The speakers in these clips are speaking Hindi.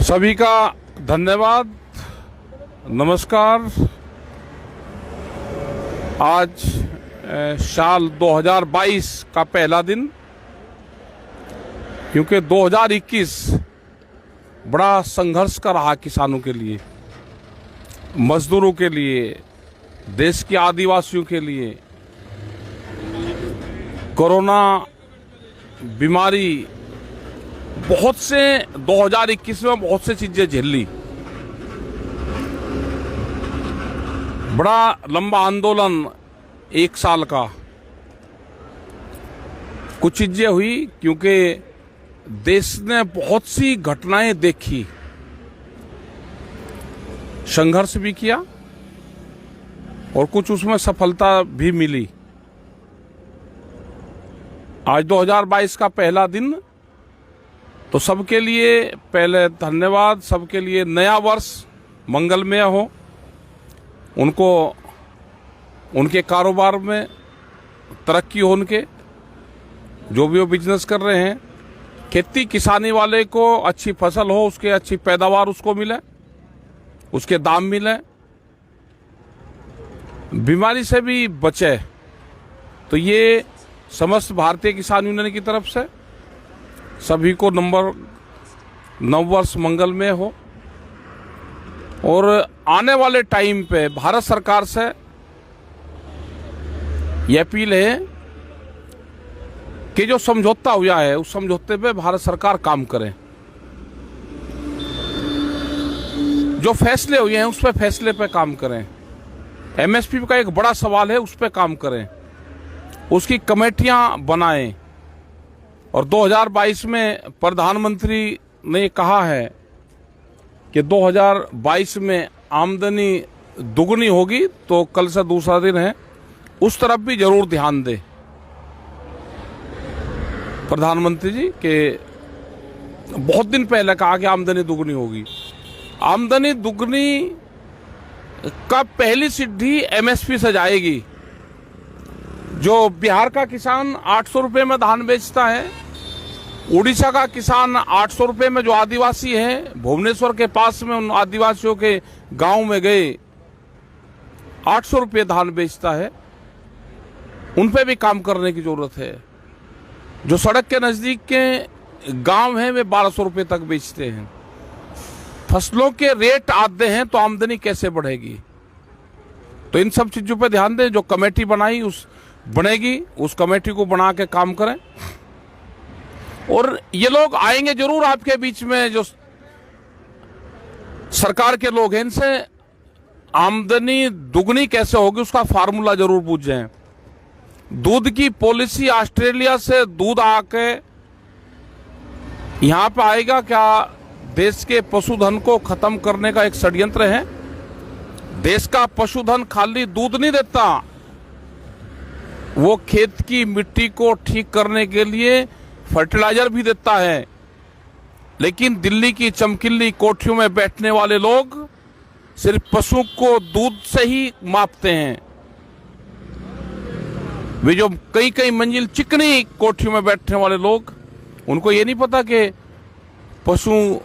सभी का धन्यवाद। नमस्कार। आज साल 2022 का पहला दिन, क्योंकि 2021 बड़ा संघर्ष का रहा किसानों के लिए, मजदूरों के लिए, देश के आदिवासियों के लिए। कोरोना बीमारी बहुत से 2021 में बहुत से चीजें झेल ली। बड़ा लंबा आंदोलन 1 साल का, कुछ चीजें हुई क्योंकि देश ने बहुत सी घटनाएं देखी, संघर्ष भी किया और कुछ उसमें सफलता भी मिली। आज 2022 का पहला दिन, तो सबके लिए पहले धन्यवाद। सबके लिए नया वर्ष मंगलमय हो, उनको उनके कारोबार में तरक्की हो, उनके जो भी वो बिजनेस कर रहे हैं। खेती किसानी वाले को अच्छी फसल हो, उसके अच्छी पैदावार उसको मिले, उसके दाम मिले, बीमारी से भी बचे। तो ये समस्त भारतीय किसान यूनियन की तरफ से सभी को नववर्ष मंगलमय हो। और आने वाले टाइम पे भारत सरकार से यह अपील है कि जो समझौता हुआ है उस समझौते पे भारत सरकार काम करे। जो फैसले हुए हैं उस पे फैसले पे काम करें। एमएसपी का एक बड़ा सवाल है, उस पे काम करें, उसकी कमेटियां बनाएं। और 2022 में प्रधानमंत्री ने कहा है कि 2022 में आमदनी दुगनी होगी, तो कल से दूसरा दिन है, उस तरफ भी जरूर ध्यान दें प्रधानमंत्री जी। के बहुत दिन पहले कहा कि आमदनी दुगनी होगी। आमदनी दुगनी का पहली सीढ़ी एमएसपी से जाएगी। जो बिहार का किसान 800 रुपये में धान बेचता है, उड़ीसा का किसान 800 रुपये में, जो आदिवासी हैं भुवनेश्वर के पास में उन आदिवासियों के गांव में गए 800 रुपये धान बेचता है, उन पे भी काम करने की जरूरत है। जो सड़क के नजदीक के गांव हैं वे 1200 रुपये तक बेचते हैं। फसलों के रेट आते हैं तो आमदनी कैसे बढ़ेगी? तो इन सब चीजों पे ध्यान दें। जो कमेटी बनेगी उस कमेटी को बना के काम करें। और ये लोग आएंगे जरूर आपके बीच में, जो सरकार के लोग हैं, इनसे आमदनी दुगनी कैसे होगी उसका फार्मूला जरूर पूछें। दूध की पॉलिसी, ऑस्ट्रेलिया से दूध आके यहां पे आएगा क्या? देश के पशुधन को खत्म करने का एक षड्यंत्र है। देश का पशुधन खाली दूध नहीं देता, वो खेत की मिट्टी को ठीक करने के लिए फर्टिलाइजर भी देता है। लेकिन दिल्ली की चमकीली कोठियों में बैठने वाले लोग सिर्फ पशु को दूध से ही मापते हैं। वे जो कई मंजिल चिकनी कोठियों में बैठने वाले लोग, उनको ये नहीं पता कि पशु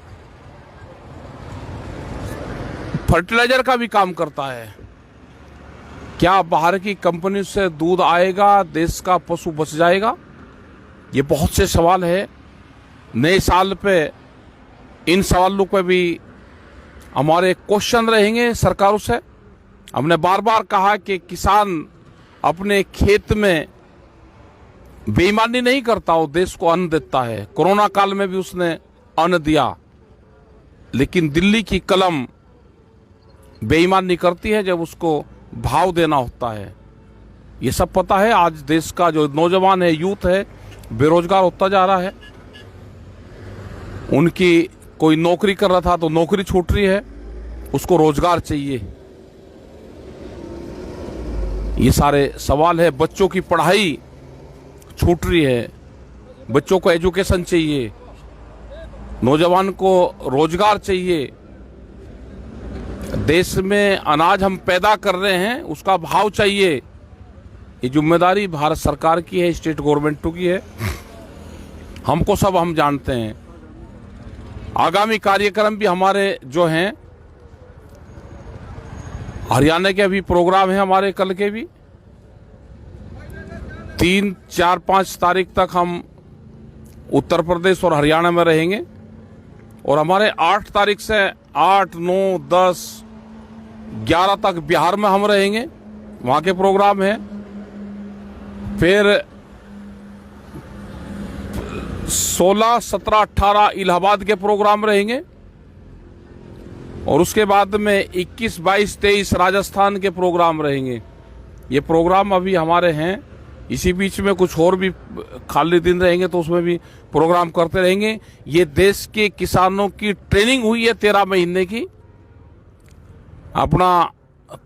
फर्टिलाइजर का भी काम करता है। क्या बाहर की कंपनी से दूध आएगा, देश का पशु बच जाएगा? ये बहुत से सवाल है। नए साल पे इन सवालों पे भी हमारे क्वेश्चन रहेंगे सरकारों से। हमने बार बार कहा कि किसान अपने खेत में बेईमानी नहीं करता, वो देश को अन्न देता है। कोरोना काल में भी उसने अन्न दिया, लेकिन दिल्ली की कलम बेईमानी करती है जब उसको भाव देना होता है। ये सब पता है। आज देश का जो नौजवान है, यूथ है, बेरोजगार होता जा रहा है। उनकी कोई नौकरी कर रहा था तो नौकरी छूट रही है, उसको रोजगार चाहिए। ये सारे सवाल है। बच्चों की पढ़ाई छूट रही है, बच्चों को एजुकेशन चाहिए, नौजवान को रोजगार चाहिए। देश में अनाज हम पैदा कर रहे हैं, उसका भाव चाहिए। ये जिम्मेदारी भारत सरकार की है, स्टेट गवर्नमेंट की है। हमको सब हम जानते हैं। आगामी कार्यक्रम भी हमारे जो हैं, हरियाणा के अभी प्रोग्राम है हमारे कल के भी 3, 4, 5 तारीख तक हम उत्तर प्रदेश और हरियाणा में रहेंगे और हमारे 8 तारीख से 8, 9, 10, 11 तक बिहार में हम रहेंगे, वहाँ के प्रोग्राम है। फिर 16, 17, 18 इलाहाबाद के प्रोग्राम रहेंगे और उसके बाद में 21, 22, 23 राजस्थान के प्रोग्राम रहेंगे। ये प्रोग्राम अभी हमारे हैं। इसी बीच में कुछ और भी खाली दिन रहेंगे तो उसमें भी प्रोग्राम करते रहेंगे। ये देश के किसानों की ट्रेनिंग हुई है 13 महीने की। अपना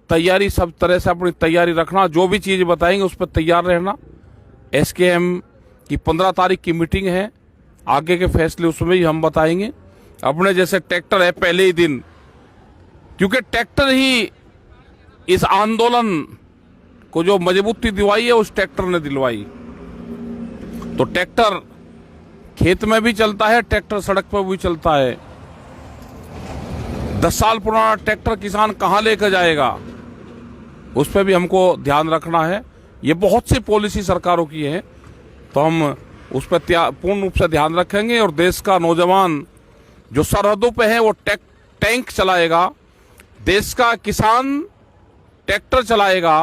तैयारी, सब तरह से अपनी तैयारी रखना, जो भी चीज़ बताएंगे उस पर तैयार रहना। SKM की 15 तारीख की मीटिंग है, आगे के फैसले उसमें ही हम बताएंगे। अपने जैसे ट्रैक्टर है पहले ही दिन, क्योंकि ट्रैक्टर ही इस आंदोलन को जो मजबूती दिलवाई है उस ट्रैक्टर ने दिलवाई। तो ट्रैक्टर खेत में भी चलता है, ट्रैक्टर सड़क पर भी चलता है। 10 साल पुराना ट्रैक्टर किसान कहाँ लेकर जाएगा, उस पर भी हमको ध्यान रखना है। ये बहुत सी पॉलिसी सरकारों की है, तो हम उस पर पूर्ण रूप से ध्यान रखेंगे। और देश का नौजवान जो सरहदों पे है वो टैंक चलाएगा, देश का किसान ट्रैक्टर चलाएगा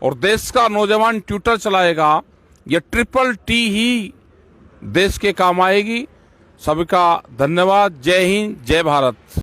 और देश का नौजवान ट्यूटर चलाएगा। ये ट्रिपल टी ही देश के काम आएगी। सभी का धन्यवाद। जय हिंद, जय भारत।